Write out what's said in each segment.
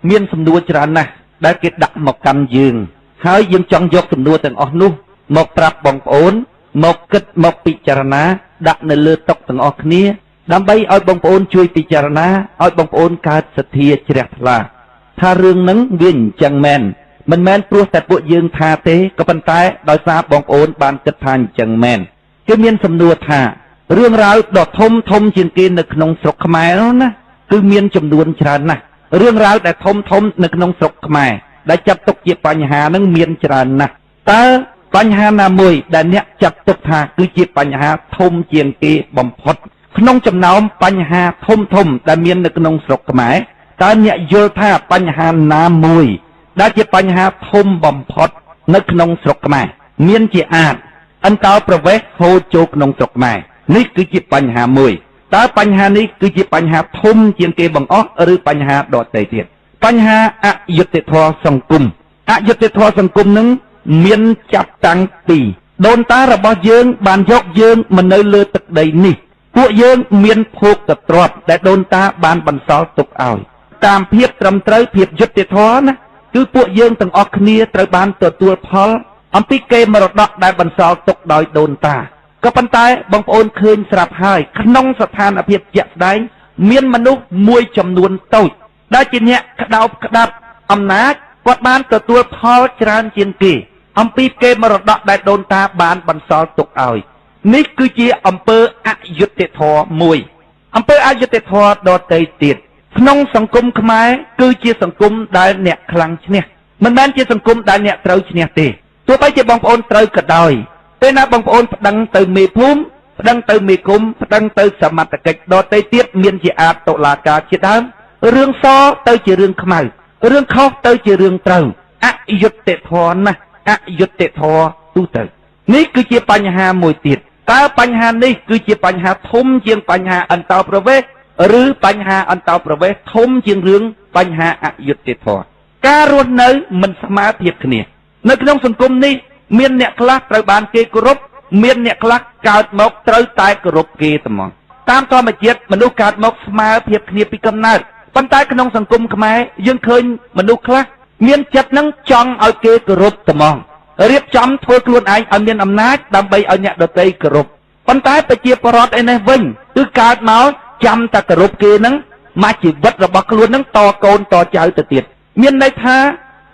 មានសំណួរច្រើនណាស់ដែលគេដាក់មកកាន់យើងហើយយើងចង់យកសំណួរទាំងអស់នោះមកប្រាប់បងប្អូនមកគិតមកពិចារណាដាក់នៅលើតុទាំងអស់គ្នាដើម្បីឲ្យបងប្អូនជួយពិចារណាឲ្យបងប្អូនកើតសទ្ធាជ្រះថ្លាថារឿងហ្នឹងវាអញ្ចឹងមែនមិនមែនព្រោះតែពួកយើងថាទេក៏ប៉ុន្តែដោយសារបងប្អូនបានគិតថាអញ្ចឹងមែនគឺមានសំណួរថារឿងរ៉ាវដ៏ធំជាងគេនៅក្នុងស្រុកខ្មែរនោះណាគឺមានចំនួនច្រើនណាស់រឿងរ៉ាវដែលធំនៅក្នុងស្រុកខ្មែរដែលចាត់ទុកជាបញ្ហានឹងមានច្រើនណាស់តើបញ្ហាណាមួយដែលអ្នកចាត់ទុកថាគឺជាបញ្ហាធំជាងគេបំផុតក្នុងចំណោមបញ្ហាធំដែលមាននៅក្នុងស្រុកខ្មែរតើអ្នកយល់ថាបញ្ហាណាមួយដែលជាបញ្ហាធំបំផុតនៅក្នុងស្រុកខ្មែរមានជាអាចអន្តោប្រវេសន៍ហូរចូលក្នុងស្រុកខ្មែរនេះគឺជាបញ្ហាមួយតើបញ្ហានេះគឺជាបញ្ហាធំជាងគេបង្អស់ឬបញ្ហាដទៃទៀតបញ្ហាអយុត្តិធម៌សង្គមអយុត្តិធម៌សង្គមនឹងមានចាប់តាំងពីដូនតារបស់យើងបានយកយើងមកនៅលើទឹកដីនេះពួកយើងមានភោគទ្រព្យដែលដូនតាបានបន្សល់ទុកឲ្យតាមភាពត្រឹមត្រូវភាពយុត្តិធម៌ណាគឺពួកយើងទាំងអស់គ្នាត្រូវបានទទួលផលអំពីកេរមរតកដែលបន្សល់ទុកដោយដូនតាក៏ប៉ុន្តែបងប្អូនឃើញស្រាប់ហើយក្នុងស្ថានភាពជាក់ស្ដែងមានមនុស្សមួយចំនួនតូចដែលជាអ្នកក្តោបក្តាប់អំណាចគាត់បានទទួលផលច្រើនជាងគេអំពីកេរមរតកដែលដូនតាបានបន្សល់ទុកឲ្យនេះគឺជាអំពើអយុត្តិធម៌មួយអំពើអយុត្តិធម៌ដទៃទៀតក្នុងសង្គមខ្មែរគឺជាសង្គមដែលអ្នកខ្លាំងឈ្នះមិនមែនជាសង្គមដែលអ្នកត្រូវឈ្នះទេទោះបីជាបងប្អូនត្រូវក៏ដោយពេលណាបងប្អូនប្តឹងទៅមេភូមិប្តឹងទៅមេឃុំប្តឹងទៅសមត្ថកិច្ចដទៃទៀតមានជាអាចតុលាការជាដើមរឿងសទៅជារឿងខ្មៅរឿងខុសទៅជារឿងត្រូវអយុត្តិធម៌ណាស់អយុត្តិធម៌ទូទៅនេះគឺជាបញ្ហាមួយទៀតតើបញ្ហានេះគឺជាបញ្ហាធំជាងបញ្ហាអន្តោប្រវេសន៍ឬបញ្ហាអន្តោប្រវេសន៍ធំជាងរឿងបញ្ហាអយុត្តិធម៌ការរស់នៅមិនស្មើភាពគ្នានៅក្នុងសង្គមនេះមានអ្នកខ្លះត្រូវបានគេគោរពមានអ្នកខ្លះកើតមកត្រូវតែគោរពគេតែមកតាមធម្មជាតិមនុស្សកើតមកស្មើភាពគ្នាពីកំណើតប៉ុន្តែក្នុងសង្គមខ្មែរយើងឃើញមនុស្សខ្លះមានចិត្តនឹងចង់ឲ្យគេគោរពតែមករៀបចំធ្វើខ្លួនឯងឲ្យមានអំណាចដើម្បីឲ្យអ្នកដទៃគោរពប៉ុន្តែប្រជាពលរដ្ឋឯនេះវិញគឺកើតមកចាំតែគោរពគេនឹងមកជីវិតរបស់ខ្លួននឹងតកូនតចៅទៅទៀតមានន័យថា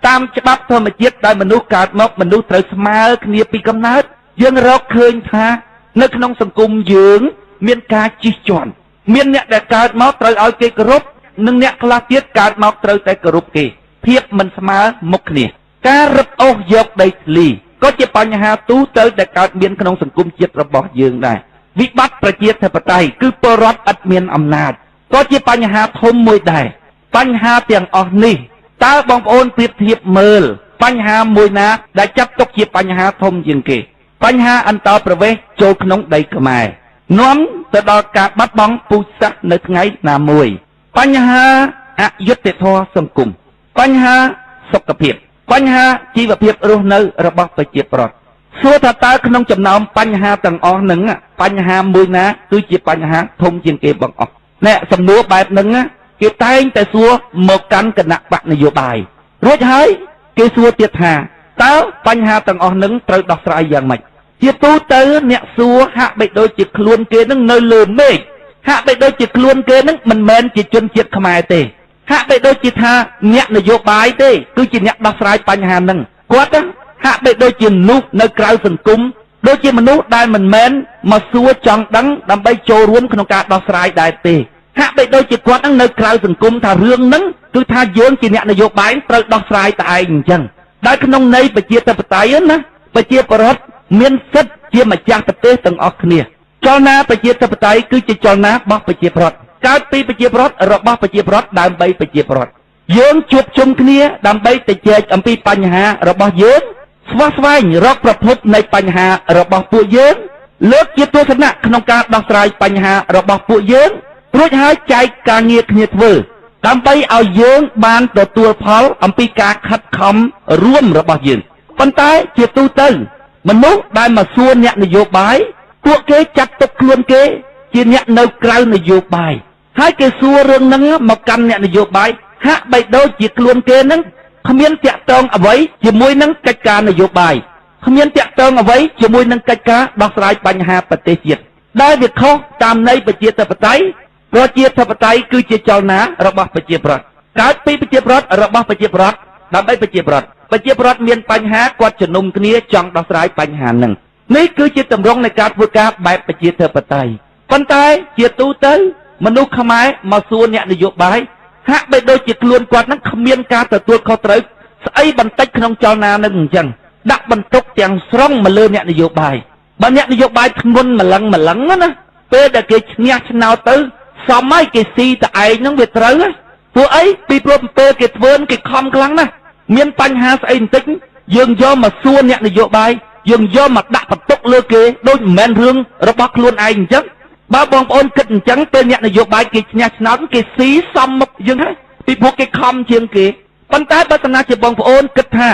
តាមច្បាប់ធម្មជាតិដែលមនុស្សកើតមកមនុស្សត្រូវស្មើគ្នាពីកំណើតយើងរកឃើញថានៅក្នុងសង្គមយើងមានការជិះជាន់មានអ្នកដែលកើតមកត្រូវឲ្យគេគោរពនិងអ្នកខ្លះទៀតកើតមកត្រូវតែគោរពគេភាពមិនស្មើមុខគ្នាការរឹបអូសយកដីធ្លីក៏ជាបញ្ហាទូទៅដែលកើតមានក្នុងសង្គមជាតិរបស់យើងដែរវិបត្តិប្រជាធិបតេយ្យគឺពលរដ្ឋឥតមានអំណាចក៏ជាបញ្ហាធំមួយដែរបញ្ហាទាំងអស់នេះតើបងប្អូនប្រៀបធៀបមើលបញ្ហាមួយណាដែលចាត់ទុកជាបញ្ហាធំជាងគេបញ្ហាអន្តោប្រវេសន៍ចូលក្នុងដីខ្មែរនាំទៅដល់ការបាត់បង់ពូជសាសន៍នៅថ្ងៃណាមួយបញ្ហាអយុត្តិធម៌សង្គមបញ្ហាសុខភាពបញ្ហាជីវភាពរស់នៅរបស់ប្រជាពលរដ្ឋសួរថាតើក្នុងចំណោមបញ្ហាទាំងអស់ហ្នឹងបញ្ហាមួយណាគឺជាបញ្ហាធំជាងគេបង្អស់អ្នកសំណួរបែបហ្នឹងគេតែងតែសួរមកកាន់គណៈបកនយោបាយរួចហើយគេសួរទៀតថាតើបញ្ហាទាំងអស់ហ្នឹងត្រូវដោះស្រាយយ៉ាងម៉េចជាទូទៅអ្នកសួរហាក់បីដូចជាខ្លួនគេនឹងនៅលើមេឃហាក់បីដូចជាខ្លួនគេនឹងមិនមែនជាជនជាតិខ្មែរទេហាក់បីដូចជាថាអ្នកនយោបាយទេគឺជាអ្នកដោះស្រាយបញ្ហាហ្នឹងគាត់ហាក់បីដូចជាមនុស្សនៅក្រៅសង្គមដូចជាមនុស្សដែលមិនមែនមកសួរចង់ដឹងដើម្បីចូលរួមក្នុងការដោះស្រាយដែរទេហាក់បីដូចជាគាត់នឹងនៅក្រៅសង្គមថារឿងហ្នឹងគឺថាយើងជាអ្នកនយោបាយត្រូវដោះស្រាយតែឯងអញ្ចឹងដែលក្នុងន័យប្រជាធិបតេយ្យណាប្រជាពលរដ្ឋមានសិទ្ធិជាម្ចាស់ប្រទេសទាំងអស់គ្នាចលនាប្រជាធិបតេយ្យគឺជាចលនារបស់ប្រជាពលរដ្ឋកើតពីប្រជាពលរដ្ឋរបស់ប្រជាពលរដ្ឋដើម្បីប្រជាពលរដ្ឋយើងជួបជុំគ្នាដើម្បីទៅជែកអំពីបញ្ហារបស់យើងស្វះស្វែងរកប្រភពនៃបញ្ហារបស់ពួកយើងលើកជាទស្សនៈក្នុងការដោះស្រាយបញ្ហារបស់ពួកយើងរួចហើយចែកការងារគ្នាធ្វើដើម្បីឲ្យយើងបានទទួលផលអំពីការខិតខំរួមរបស់យើងប៉ុន្តែជាទូទៅមនុស្សដែលមកសួរអ្នកនយោបាយពួកគេចាត់ទុកខ្លួនគេជាអ្នកនៅក្រៅនយោបាយហើយគេសួររឿងហ្នឹងមកកាន់អ្នកនយោបាយ ហាក់បីដូចជាខ្លួនគេនឹងគ្មានតាក់ទងអ្វីជាមួយនឹងកិច្ចការនយោបាយគ្មានតាក់ទងអ្វីជាមួយនឹងកិច្ចការដោះស្រាយបញ្ហាប្រទេសជាតិដែលវាខុសតាមន័យប្រជាធិបតេយ្យប្រជាធិបតេយ្យគឺជាចលនារបស់ប្រជាប្រដ្ឋកើតពីប្រជាប្រដ្ឋរបស់ប្រជាប្រដ្ឋដើម្បីប្រជាប្រដ្ឋមានបញ្ហាគាត់ជំនុំគ្នាចង់ដោះស្រាយបញ្ហាហ្នឹងនេះគឺជាទម្រង់នៃការធ្វើការបែបប្រជាធិបតេយ្យប៉ុន្តែជាទូទៅមនុស្សខ្មែរមកសួរអ្នកនយោបាយហាក់បីដូចជាខ្លួនគាត់នឹងគ្មានការទទួលខុសត្រូវស្អីបន្តិចក្នុងចលនានឹងអញ្ចឹងដាក់បន្ទុកទាំងស្រុងមកលើអ្នកនយោបាយបើអ្នកនយោបាយធ្ងន់ម្លឹងណាពេលដែលគេឈ្នះឆ្នោតទៅសមហើយគេស៊ីតែឯងហ្នឹងវាត្រូវព្រោះអីពីព្រោះពេលគេធ្វើគេខំខ្លាំងណាស់មានបញ្ហាស្អីបន្តិចយើងយកមកសួរអ្នកនយោបាយយើងយកមកដាក់បន្ទុកលើគេដូចមិនមែនរឿងរបស់ខ្លួនឯងអញ្ចឹងបើបងប្អូនគិតអញ្ចឹងពេលអ្នកនយោបាយគេឈ្នះឆ្នោតគេស៊ីសមមុខយើងហើយពីព្រោះគេខំជាងគេប៉ុន្តែបើសិនជាបងប្អូនគិតថា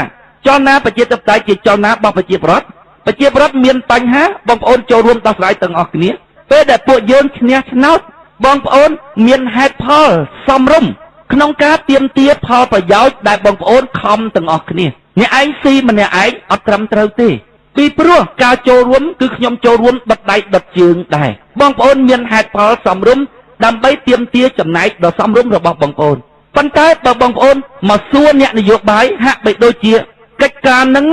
ចលនាប្រជាធិបតេយ្យជាចលនារបស់ប្រជាប្រដ្ឋមានបញ្ហាបងប្អូនចូលរួមដោះស្រាយទាំងអស់គ្នាពេលដែលពួកយើងឈ្នះឆ្នោតបងប្អូនមានហេតុផលសមរម្យក្នុងការទាមទារផលប្រយោជន៍ដែលបងប្អូនខំទាំងអស់គ្នាអ្នកឯងស៊ីម្នាក់ឯងអត់ត្រឹមត្រូវទេពីព្រោះការចូលរួមគឺខ្ញុំចូលរួមបិទដៃបិទជើងដែរបងប្អូនមានហេតុផលសមរម្យដើម្បីទាមទារចំណែកដ៏សមរម្យរបស់បងប្អូនប៉ុន្តែបើបងប្អូនមកសួរអ្នកនយោបាយហាក់បីដូចជាកិច្ចការនឹង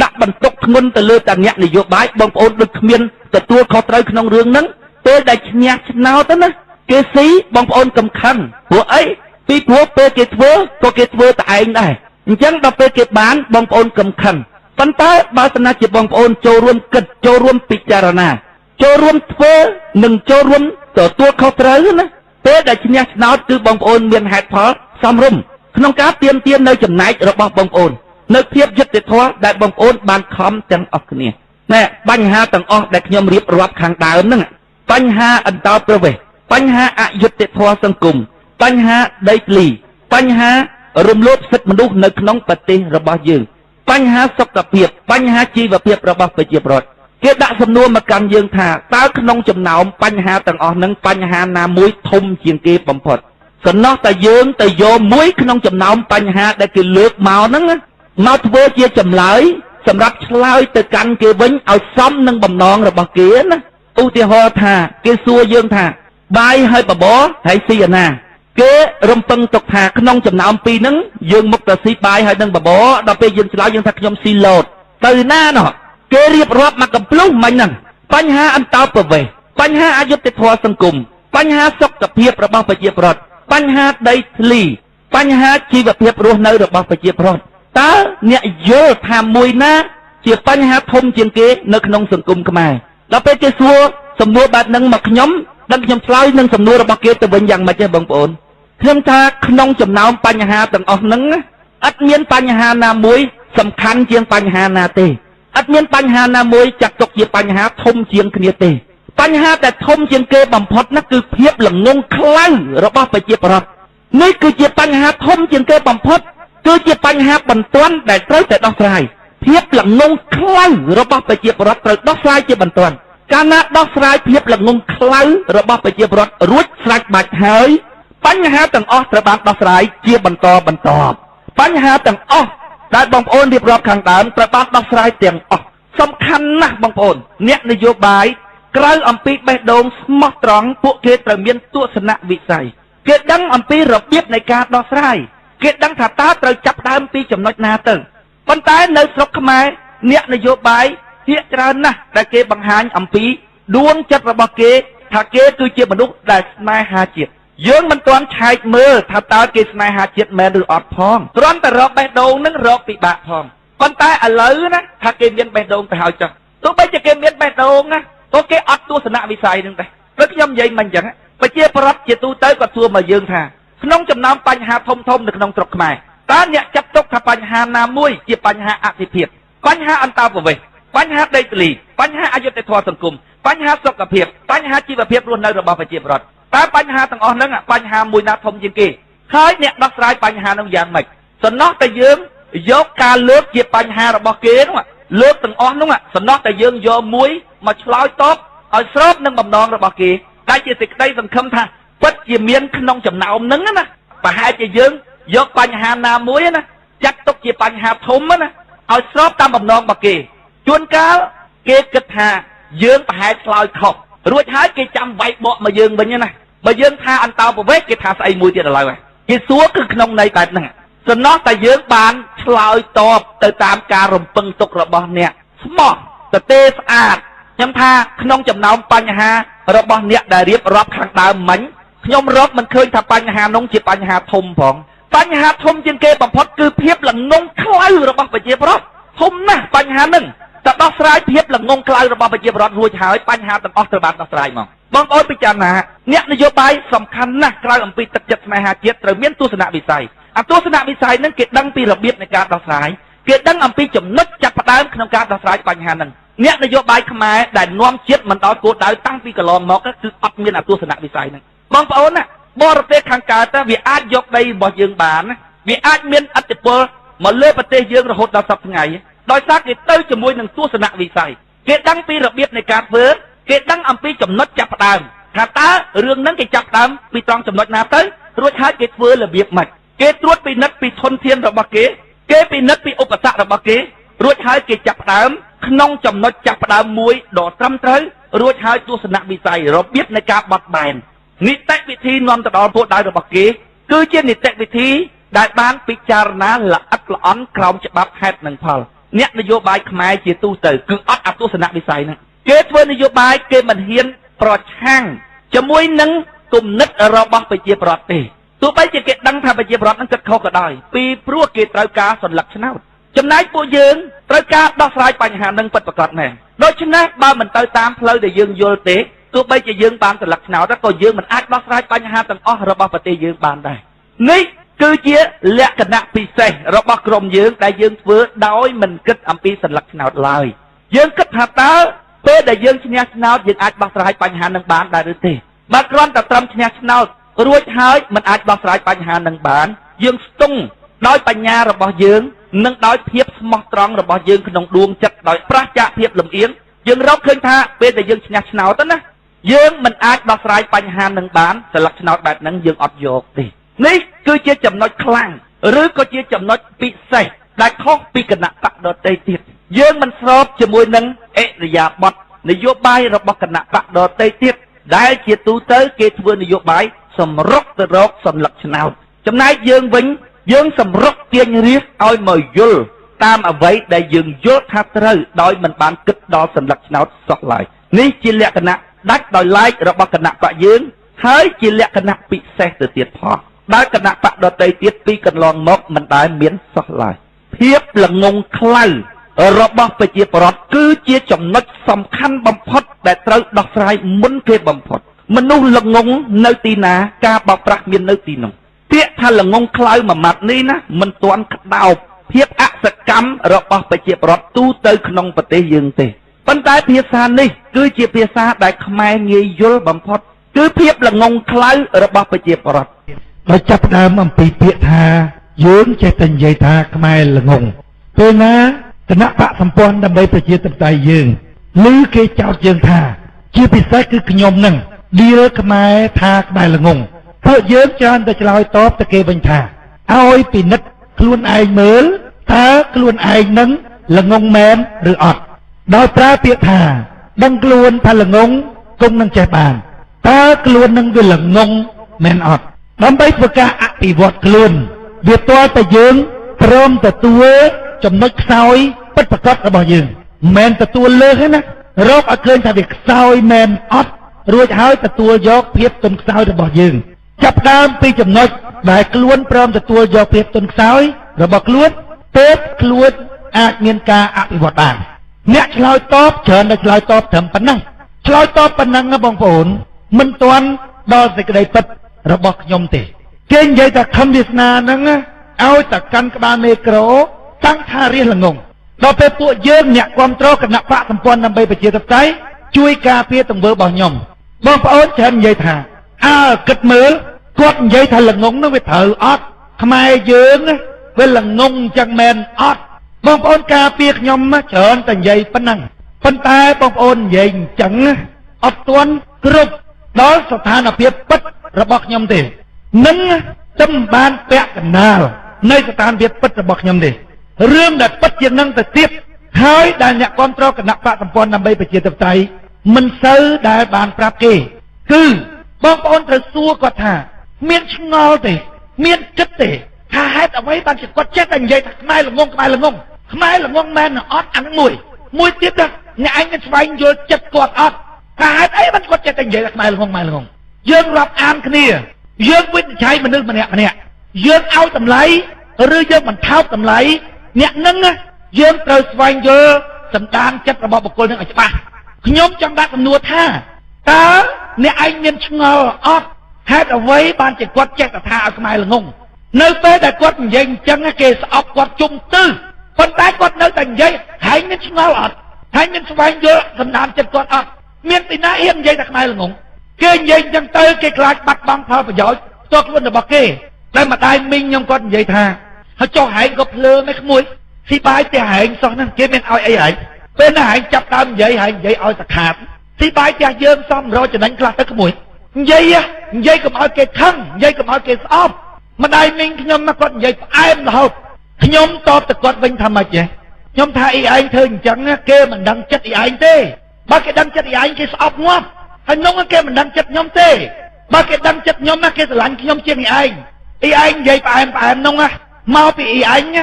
ដាក់បន្ទុកធ្ងន់ទៅលើតែអ្នកនយោបាយបងប្អូនដូចគ្មានទទួលខុសត្រូវក្នុងរឿងហ្នឹងពេលដែលឈ្នះឆ្នោតណាគេស៊ីបងប្អូនកំខឹងព្រោះអីពីព្រោះពេលគេធ្វើក៏គេធ្វើតែឯងដែរអញ្ចឹងដល់ពេលគេបានបងប្អូនកំខឹងប៉ុន្តែបើសិនជាបងប្អូនចូលរួមគិតចូលរួមពិចារណាចូលរួមធ្វើនិងចូលរួមទទួលខុសត្រូវណាពេលដែលឈ្នះឆ្នោតគឺបងប្អូនមានហេតុផលសមរម្យក្នុងការទាមទារនៅចំណែករបស់បងប្អូននៅភាពយុត្តិធម៌ដែលបងប្អូនបានខំទាំងអស់គ្នាណែបញ្ហាទាំងអស់ដែលខ្ញុំរៀបរាប់ខាងដើមហ្នឹងបញ្ហាអន្តោប្រវេសន៍បញ្ហាអយុត្តិធម៌សង្គមបញ្ហាដីធ្លីបញ្ហារំលោភសិទ្ធិមនុស្សនៅក្នុងប្រទេសរបស់យើងបញ្ហាសុខភាពបញ្ហាជីវភាពរបស់ប្រជាពលរដ្ឋគេដាក់សំណួរមកកាន់យើងថាតើក្នុងចំណោមបញ្ហាទាំងអស់ហ្នឹងបញ្ហាណាមួយធំជាងគេបំផុតសំណោះតែយើងទៅយកមួយក្នុងចំណោមបញ្ហាដែលគេលើកមកហ្នឹងមកធ្វើជាចម្លើយសម្រាប់ឆ្លើយទៅកាន់គេវិញឲ្យសមនឹងបំណងរបស់គេណាឧទាហរណ៍ថាគេសួរយើងថាបាយហើយបបរហើយស៊ីអាណាគេរំពឹងទុកថាក្នុងចំណោមពីរហ្នឹងយើងមុខទៅស៊ីបាយហើយនឹងបបរដល់ពេលយើងឆ្លើយយើងថាខ្ញុំស៊ីលោតទៅណាណោះគេរៀបរាប់មកកំភ្លុះមិញហ្នឹងបញ្ហាអន្តោប្រវេសន៍បញ្ហាអយុត្តិធម៌សង្គមបញ្ហាសុខភាពរបស់ប្រជាពលរដ្ឋបញ្ហាដីធ្លីបញ្ហាជីវភាពរស់នៅរបស់ប្រជាពលរដ្ឋតើអ្នកយល់ថាមួយណាជាបញ្ហាធំជាងគេនៅក្នុងសង្គមខ្មែរដល់ពេលគេសួរសំណួរបែបហ្នឹងមកខ្ញុំដឹងខ្ញុំឆ្លើយនឹងសំណួររបស់គេទៅវិញយ៉ាងម៉េចទេបងប្អូនខ្ញុំថាក្នុងចំណោមបញ្ហាទាំងអស់ហ្នឹងអត់មានបញ្ហាណាមួយសំខាន់ជាងបញ្ហាណាទេអត់មានបញ្ហាណាមួយចាត់ទុកជាបញ្ហាធំជាងគ្នាទេបញ្ហាដែលធំជាងគេបំផុតនោះគឺភាពល្ងង់ខ្លៅរបស់ប្រជាពលរដ្ឋនេះគឺជាបញ្ហាធំជាងគេបំផុតគឺជាបញ្ហាបន្ទាន់ដែលត្រូវតែដោះស្រាយភាពល្ងង់ខ្លៅរបស់ប្រជាពលរដ្ឋត្រូវដោះស្រាយជាបន្ទាន់កាលណាដោះស្រាយភាពល្ងង់ខ្លៅរបស់ប្រជាពលរដ្ឋរួចស្រេចបាច់ហើយបញ្ហាទាំងអស់ត្រូវបានដោះស្រាយជាបន្តបញ្ហាទាំងអស់ដែលបងប្អូនរៀបរាប់ខាងដើមត្រូវបានដោះស្រាយទាំងអស់សំខាន់ណាស់បងប្អូនអ្នកនយោបាយក្រៅអំពីបេះដូងស្មោះត្រង់ពួកគេត្រូវមានទស្សនវិស័យគេដឹងអំពីរបៀបនៃការដោះស្រាយគេដឹងថាតើត្រូវចាប់ដើមពីចំណុចណាទៅប៉ុន្តែនៅស្រុកខ្មែរអ្នកនយោបាយភាគច្រើនណាស់ដែលគេបង្ហាញអំពីដួងចិត្តរបស់គេថាគេគឺជាមនុស្សដែលស្នេហាជាតិយើងមិនទាន់ឆែកមើលថាតើគេស្នេហាជាតិមែនឬអត់ផងគ្រាន់តែរកបេះដូងនឹងរកពិបាកផងប៉ុន្តែឥឡូវណាថាគេមានបេះដូងទៅហើយចុះទោះបីជាគេមានបេះដូងណាក៏គេអត់ទស្សនវិស័យនឹងដែរព្រោះខ្ញុំនិយាយមិនអញ្ចឹងប្រជាប្រដ្ឋជាទូទៅគាត់សួរមកយើងថាក្នុងចំណោមបញ្ហាធំៗនៅក្នុងស្រុកខ្មែរតើអ្នកចាត់ទុកថាបញ្ហាណាមួយជាបញ្ហាអភិភាពបញ្ហាអន្តោប្រវេសន៍បញ្ហាដីធ្លីបញ្ហាអយុត្តិធម៌សង្គមបញ្ហាសុខភាពបញ្ហាជីវភាពរស់នៅរបស់ប្រជាពលរដ្ឋតើបញ្ហាទាំងអស់ហ្នឹងបញ្ហាមួយណាធំជាងគេហើយអ្នកដោះស្រាយបញ្ហានោះយ៉ាងម៉េចសំណោះតែយើងយកការលើកជាបញ្ហារបស់គេនោះលើកទាំងអស់នោះសំណោះតែយើងយកមួយមកឆ្លើយតបឲ្យស្របនឹងបំណងរបស់គេដែលជាសេចក្តីសង្ឃឹមថាពិតជាមានក្នុងចំណោមហ្នឹងណាប្រហែលជាយើង យកបញ្ហាណាមួយណាចាត់ទុកជាបញ្ហាធំណាឲ្យស្របតាមបំណងរបស់គេជួនកាលគេគិតថាយើងប្រហែលឆ្លើយខុសរួចហើយគេចាំវាយបកមកយើងវិញណាបើយើងថាអន្តោប្រវេសន៍គេថាស្អីមួយទៀតឥឡូវគេសួរគឺក្នុងន័យបែបហ្នឹងសំណោះតែយើងបានឆ្លើយតបទៅតាមការរំពឹងទុករបស់អ្នកស្មោះទទេស្អាតខ្ញុំថាក្នុងចំណោមបញ្ហារបស់អ្នកដែលរៀបរាប់ខាងដើមមិញខ្ញុំរកមិនឃើញថាបញ្ហានោះជាបញ្ហាធំផងបញ្ហាធំជាងគេបំផុតគឺភាពល្ងងខ្លៅរបស់ប្រជាប្រដ្ឋធំណាស់បញ្ហាហ្នឹងតែដោះស្រាយភាពល្ងងខ្លៅរបស់ប្រជាប្រដ្ឋរួចហើយបញ្ហាទាំងអស់ត្រូវបានដោះស្រាយមកបងប្អូនពិចារណាអ្នកនយោបាយសំខាន់ណាស់ក្រៅអំពីទឹកចិត្តស្នេហាជាតិត្រូវមានទស្សនវិស័យអាទស្សនវិស័យហ្នឹងគេដឹងពីរបៀបនៃការដោះស្រាយគេដឹងអំពីចំណុចចាប់ផ្ដើមក្នុងការដោះស្រាយបញ្ហាហ្នឹងអ្នកនយោបាយខ្មែរដែលនាំជាតិមិនដល់គោលដៅតាំងពីកន្លងមកគឺអត់មានអាទស្សនវិស័យហ្នឹងបងប្អូនណាបរទេសខាងកើតទៅវាអាចយកដីរបស់យើងបានណាវាអាចមានឥទ្ធិពលមកលើប្រទេសយើងរហូតដល់សប្តាហ៍ថ្ងៃដោយសារគេទៅជាមួយនឹងទស្សនវិស័យគេដឹងពីរបៀបនៃការធ្វើគេដឹងអំពីចំណុចចាប់ផ្ដើមថាតើរឿងហ្នឹងគេចាប់ផ្ដើមពីត្រង់ចំណុចណាទៅរួចហើយគេធ្វើរបៀបម៉េចគេត្រួតពិនិត្យពីធនធានរបស់គេគេពិនិត្យពីឧបសគ្គរបស់គេរួចហើយគេចាប់ផ្ដើមក្នុងចំណុចចាប់ផ្ដើមមួយដ៏ត្រឹមត្រូវរួចហើយទស្សនវិស័យរបៀបនៃការបត់បែននីតិវិធីនាំទៅដល់គោលដៅរបស់គេគឺជានីតិវិធីដែលបានពិចារណាល្អិតល្អន់ក្រោមច្បាប់ហេតុនិងផលអ្នកនយោបាយខ្មែរជាទូទៅគឺអត់អទស្សនវិស័យហ្នឹងគេធ្វើនយោបាយគេមិនហ៊ានប្រឆាំងជាមួយនឹងគំនិតរបស់ប្រជាប្រដ្ឋទេទោះបីជាគេដឹងថាប្រជាប្រដ្ឋនឹងគិតខុសក៏ដោយពីព្រោះគេត្រូវការសន្លឹកឆ្នោតចំណែកពួកយើងត្រូវការដោះស្រាយបញ្ហានឹងពិតប្រាកដមែនដូច្នេះបើមិនទៅតាមផ្លូវដែលយើងយល់ទេទោះបីជាយើងបានសន្លឹកឆ្នោតក៏យើងមិនអាចដោះស្រាយបញ្ហាទាំងអស់របស់ប្រទេសយើងបានដែរនេះគឺជាលក្ខណៈពិសេសរបស់ក្រុមយើងដែលយើងធ្វើដោយមិនគិតអំពីសន្លឹកឆ្នោតឡើយយើងគិតថាតើពេលដែលយើងឈ្នះឆ្នោតយើងអាចដោះស្រាយបញ្ហានឹងបានដែរឬទេបើគ្រាន់តែត្រឹមឈ្នះឆ្នោតរួចហើយមិនអាចដោះស្រាយបញ្ហានឹងបានយើងស្ទង់ដោយបញ្ញារបស់យើងនិងដោយភាពស្មោះត្រង់របស់យើងក្នុងដួងចិត្តដោយប្រឆាំងភាពលំអៀងយើងរកឃើញថាពេលដែលយើងឈ្នះឆ្នោតណាយើងមិនអាចដោះស្រាយបញ្ហានឹងបានសន្លឹកឆ្នោតបែបហ្នឹងយើងអត់យកទេនេះគឺជាចំណុចខ្លាំងឬក៏ជាចំណុចពិសេសដែលខុសពីគណៈបកដទៃទៀតយើងមិនស្របជាមួយនឹងអិរិយាបថនយោបាយរបស់គណៈបកដទៃទៀតដែលជាទូទៅគេធ្វើនយោបាយសម្រុកទៅរកសន្លឹកឆ្នោតចំណែកយើងវិញយើងសម្រុកទាញរាជឲ្យមកយល់តាមអ្វីដែលយើងយល់ថាត្រូវដោយមិនបានគិតដល់សន្លឹកឆ្នោតសោះឡើយនេះជាលក្ខណៈដាច់ដោយឡែករបស់គណៈបកយើងហើយជាលក្ខណៈពិសេសទៅទៀតផងដែលគណៈបកដទៃទៀតពីកន្លងមកមិនដែលមានសោះឡើយភាពល្ងងខ្លៅរបស់ប្រជាពលរដ្ឋគឺជាចំណុចសំខាន់បំផុតដែលត្រូវដោះស្រាយមុនគេបំផុតមនុស្សល្ងងនៅទីណាការបោកប្រាស់មាននៅទីនោះពាក្យថាល្ងងខ្លៅមួយម៉ាត់នេះណាមិនទាន់ក្តោបភាពអសកម្មរបស់ប្រជាពលរដ្ឋទូទៅក្នុងប្រទេសយើងទេប៉ុន្តែភាសានេះគឺជាភាសាដែលខ្មែរងាយយល់បំផុតគឺភាពល្ងងខ្លៅរបស់ប្រជាពលរដ្ឋដោយចាប់ផ្ដើមអំពីពាក្យថាយើងចេះតែនិយាយថាខ្មែរល្ងងពេលណាគណៈបកសម្ព័ន្ធដើម្បីប្រជាធិបតេយ្យយើងឬគេចោទយើងថាជាពិសេសគឺខ្ញុំនឹងឌីលខ្មែរថាខ្មែរល្ងងពួកយើងច្រើនតែឆ្លើយតបទៅគេវិញថាឲ្យពិនិត្យខ្លួនឯងមើលតើខ្លួនឯងនឹងល្ងងមែនឬអត់ដោយប្រើពាក្យថាដឹងខ្លួនថាល្ងងគង់នឹងចេះបានតើខ្លួននឹងវាល្ងងមែនអត់ដើម្បីធ្វើការអភិវឌ្ឍខ្លួនវាទាល់តែយើងព្រមទទួលចំណុចខ្សោយពិតប្រាកដរបស់យើងមិនមែនទទួលលើសទេណារកឲ្យឃើញថាវាខ្សោយមែនអត់រួចហើយទទួលយកភាពទន់ខ្សោយរបស់យើងចាប់ផ្ដើមពីចំណុចដែលខ្លួនព្រមទទួលយកភាពទន់ខ្សោយរបស់ខ្លួនទើបខ្លួនអាចមានការអភិវឌ្ឍបានអ្នកឆ្លើយតបច្រើនតែឆ្លើយតបត្រឹមប៉ុណ្ណឹងឆ្លើយតបប៉ុណ្ណឹងណាបងប្អូនមិនទាន់ដល់សេចក្តីពិតរបស់ខ្ញុំទេគេនិយាយថាខំវាសនាហ្នឹងឲ្យតែកាន់ក្បាលមេក្រូតាំងថារៀសល្ងងដល់ពេលពួកយើងអ្នកគ្រប់គ្រងគណៈបកសម្ព័ន្ធដើម្បីប្រជាធិបតេយ្យជួយការពារទង្វើរបស់ខ្ញុំបងប្អូនច្រើននិយាយថាគិតមើលគាត់និយាយថាល្ងងនោះវាត្រូវអត់ខ្មែរយើងវាល្ងងចឹងមែនអត់បងប្អូនការពារខ្ញុំច្រើនតែនិយាយប៉ុណ្ណឹងប៉ុន្តែបងប្អូននិយាយអញ្ចឹងអត់ទាន់គ្រប់ដល់ស្ថានភាពពិតរបស់ខ្ញុំទេនឹង tâm ban bẹ cẩn nào nơiสถานភាពពិតរបស់ខ្ញុំទេរឿងដែលពិតជានឹងទៅទៀតហើយដែលអ្នកគ្រប់គ្រងគណៈបកសម្ព័ន្ធដើម្បីប្រជាធិបតេយ្យមិនសូវដែលបានប្រាប់គេគឺបងប្អូនត្រូវសួរគាត់ថាមានឆ្ងល់ទេមានគិតទេថាហេតុអ្វីបានជាគាត់ចេះតែនិយាយថាខ្មែរល្ងងខ្មែរល្ងងខ្មែរល្ងងមែនអត់អានឹងមួយទៀតថាអ្នកឯងនឹងស្វែងយល់ចិត្តគាត់អត់ថាហេតុអីបានគាត់ចេះតែនិយាយថាខ្មែរល្ងងខ្មែរល្ងងយើងរាប់អានគ្នាយើងវិនិច្ឆ័យមនុស្សម្នាក់យើងឲ្យតម្លៃឬយើងមិនថោកតម្លៃអ្នកនឹងយើងត្រូវស្វែងយល់សន្តានចិត្តរបស់បុគ្គលនឹងឲ្យច្បាស់ខ្ញុំចង់ដាក់សំណួរថាតើអ្នកឯងមានឆ្ងល់អត់ហេតុអ្វីបានជាគាត់ចេះតែថាឲ្យខ្មែរល្ងងនៅពេលដែលគាត់និយាយអញ្ចឹងគេស្អប់គាត់ជុំទិសប៉ុន្តែគាត់នៅតែនិយាយហើយមានឆ្ងល់អត់ហើយមានស្វែងយល់សន្តានចិត្តគាត់អត់មានពីណាហ៊ាននិយាយថាខ្មែរល្ងងគេនិយាយអញ្ចឹងទៅគេខ្លាចបាត់បង់ផលប្រយោជន៍ផ្ទាល់ខ្លួនរបស់គេតែម្ដាយមីងខ្ញុំគាត់និយាយថាហើយចុះហែងក៏ភ្លើមិនក្មួយស៊ីបាយតែហែងសោះហ្នឹងគេមានឲ្យអីហែងពេលណាហែងចាប់ដើមនិយាយហែងនិយាយឲ្យតែខាតស៊ីបាយតែយើងសំរចំណេញខ្លះទៅក្មួយនិយាយកុំឲ្យគេខឹងនិយាយកុំឲ្យគេស្អប់ម្ដាយមីងខ្ញុំគាត់និយាយផ្អែមរហូតខ្ញុំតបទៅគាត់វិញថាម៉េចទេខ្ញុំថាអីឯងធ្វើអញ្ចឹងគេមិនដឹងចិត្តអីឯងទេបើគេដឹងចិត្តអីឯងគេស្អប់ងាប់ហើយនោះគេមិនដឹងចិត្តខ្ញុំទេបើគេដឹងចិត្តខ្ញុំគេស្រឡាញ់ខ្ញុំជាងអីឯងនិយាយផ្អែមនោះមកពីអីឯង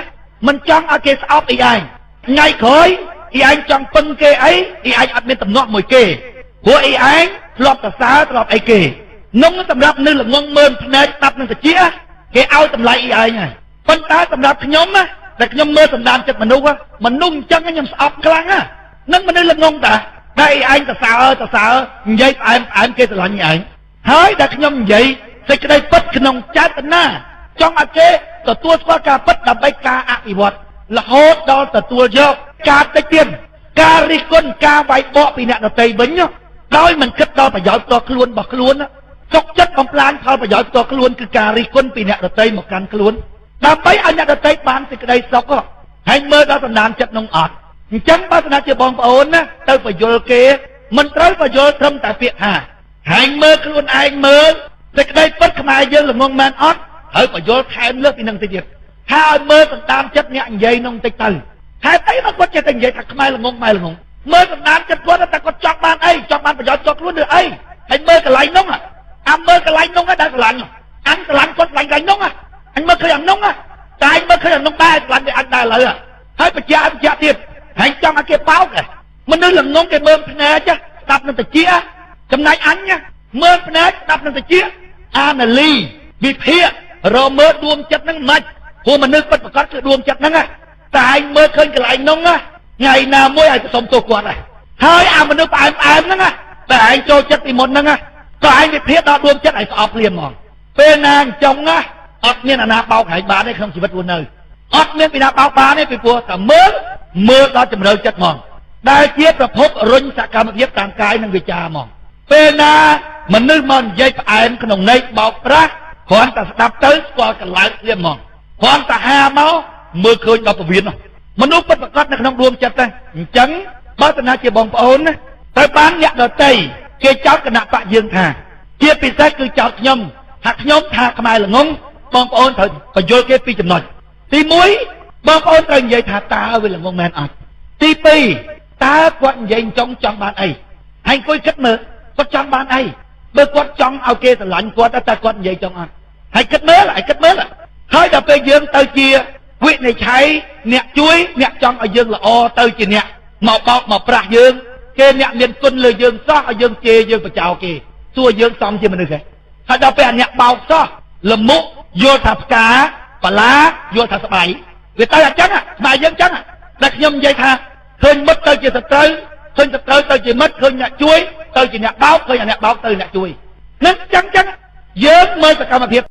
មិនចង់ឲ្យគេស្អប់អីឯងថ្ងៃក្រោយអីឯងចង់ពឹងគេអីឯងអត់មានទំនាស់មួយគេព្រោះអីឯងធ្លាប់សរសើរធ្លាប់អីគេនោះសម្រាប់នៅល្ងងមើលភ្នែកស្ដាប់នឹងតិចគេឲ្យតម្លៃអីឯងហើយប៉ុន្តែសម្រាប់ខ្ញុំដែលខ្ញុំមើលសម្ដានចិត្តមនុស្សអញ្ចឹងខ្ញុំស្អប់ខ្លាំងនឹងមនុស្សល្ងងតាតែអីឯងសរសើរនិយាយផ្អែមគេស្រឡាញ់អីឯងហើយដែលខ្ញុំនិយាយសេចក្តីពិតក្នុងចេតនាចង់ឲ្យគេទទួលស្គាល់ការពិតដើម្បីការអភិវឌ្ឍរហូតដល់ទទួលយកការតិចទៀតការរិះគន់ការវាយបកពីអ្នកដទៃវិញដោយមិនគិតដល់ប្រយោជន៍ផ្ទាល់ខ្លួនរបស់ខ្លួនសុខចិត្តបំផ្លាញផលប្រយោជន៍ផ្ទាល់ខ្លួនគឺការរិះគន់ពីអ្នកដទៃមកកាន់ខ្លួនដើម្បីឲ្យអ្នកដទៃបានសេចក្តីសុខហើយមើលដល់សន្តានចិត្តនោះអត់អញ្ចឹងបើស្នាជាបងប្អូនណាទៅបញ្យល់គេមិនត្រូវបញ្យល់ត្រឹមតែពាក្យថាហើយមើលខ្លួនឯងមើលសេចក្តីពិតខ្មែរយើងល្ងងមែនអត់ហើយបញ្យល់ថែមលើសពីនឹងតិចទៀតហើយមើលសន្តានចិត្តអ្នកនិយាយនោះតិចទៅហេតុអីមកគាត់ចេះតែនិយាយថាខ្មែរល្ងងមើលសន្តានចិត្តគាត់តែគាត់ចង់បានអីចង់បានប្រយោជន៍ផ្ទាល់ខ្លួនឬអីហើយមើលកន្លែងនោះមើលកន្លែងនោះដែលស្រឡាញ់អញស្រឡាញ់គាត់ស្រឡាញ់កន្លែងនោះអញមើលឃើញអានោះតែអញមើលឃើញអានោះដែរស្រឡាញ់តែអញដែរឥឡូវហើយបញ្ជាក់ទៀតហើយចង់ឲ្យគេបោកមនុស្សល្ងងគេមើលភ្នែកស្ដាប់នឹងតិចចំណែកអញមើលភ្នែកស្ដាប់នឹងតិចអាណាលីវិភាគរមើលដួងចិត្តហ្នឹងមិនព្រោះមនុស្សពិតប្រាកដគឺដួងចិត្តហ្នឹងតែឯងមើលឃើញកន្លែងនោះថ្ងៃណាមួយឲ្យសុំទោសគាត់ហើយអាមនុស្សផ្អែមហ្នឹងតែឯងចូលចិត្តពីមុនហ្នឹងក៏ឯងវិភាគដល់ដួងចិត្តឲ្យស្អប់ភ្លាមហ្មងពេលណាអញ្ចឹងអត់មានអាណាបោកហែងបានទេក្នុងជីវិតរស់នៅអត់មានពីណាបោកបានទេពីព្រោះតែមើលដល់ជំរឿចិត្តហ្មងដែលជាប្រភពរុញសកម្មភាពតាមកាយនិងវាចាហ្មងពេលណាមនុស្សមកនិយាយផ្អែមក្នុងន័យបោកប្រាស់គ្រាន់តែស្ដាប់ទៅស្គាល់កន្លែងភ្លាមហ្មងគ្រាន់តែហាមកមើលឃើញដល់ពវៀនមនុស្សពិតប្រាកដនៅក្នុងដួងចិត្តហ្នឹងអញ្ចឹងបើតាជាបងប្អូនណាត្រូវបានអ្នកដទៃគេចោទគណៈបកយើងថាជាពិសេសគឺចោទខ្ញុំថាខ្ញុំថាខ្មែរល្ងងបងប្អូនត្រូវបញ្យល់គេពីចំណុចទី1បងប្អូនត្រូវនិយាយថាតើវាល្ងងមែនអត់ទី2តើគាត់និយាយចង់បានអីហើយអង្គុយគិតមើលគាត់ចង់បានអីបើគាត់ចង់ឲ្យគេស្រឡាញ់គាត់តែគាត់និយាយចង់អត់ហើយគិតមើលហើយដល់ពេលយើងទៅជាវិនិច្ឆ័យអ្នកជួយអ្នកចង់ឲ្យយើងល្អទៅជាអ្នកមកបោកមកប្រាស់យើងគេអ្នកមានគុណលើយើងសោះឲ្យយើងជេរយើងបចោគេសួរយើងសំជាមនុស្សហើយដល់ពេលអ្នកបោកសោះលមុខយល់ថាផ្កាបលាយល់ថាស្បៃវាទៅអញ្ចឹងស្បៃយើងអញ្ចឹងតែខ្ញុំនិយាយថាឃើញមិត្តទៅជាសត្រូវឃើញសត្រូវទៅជាមិត្តឃើញអ្នកជួយទៅជាអ្នកបោកឃើញអ្នកបោកទៅអ្នកជួយនឹងអញ្ចឹងយើងមើលសកម្មភាព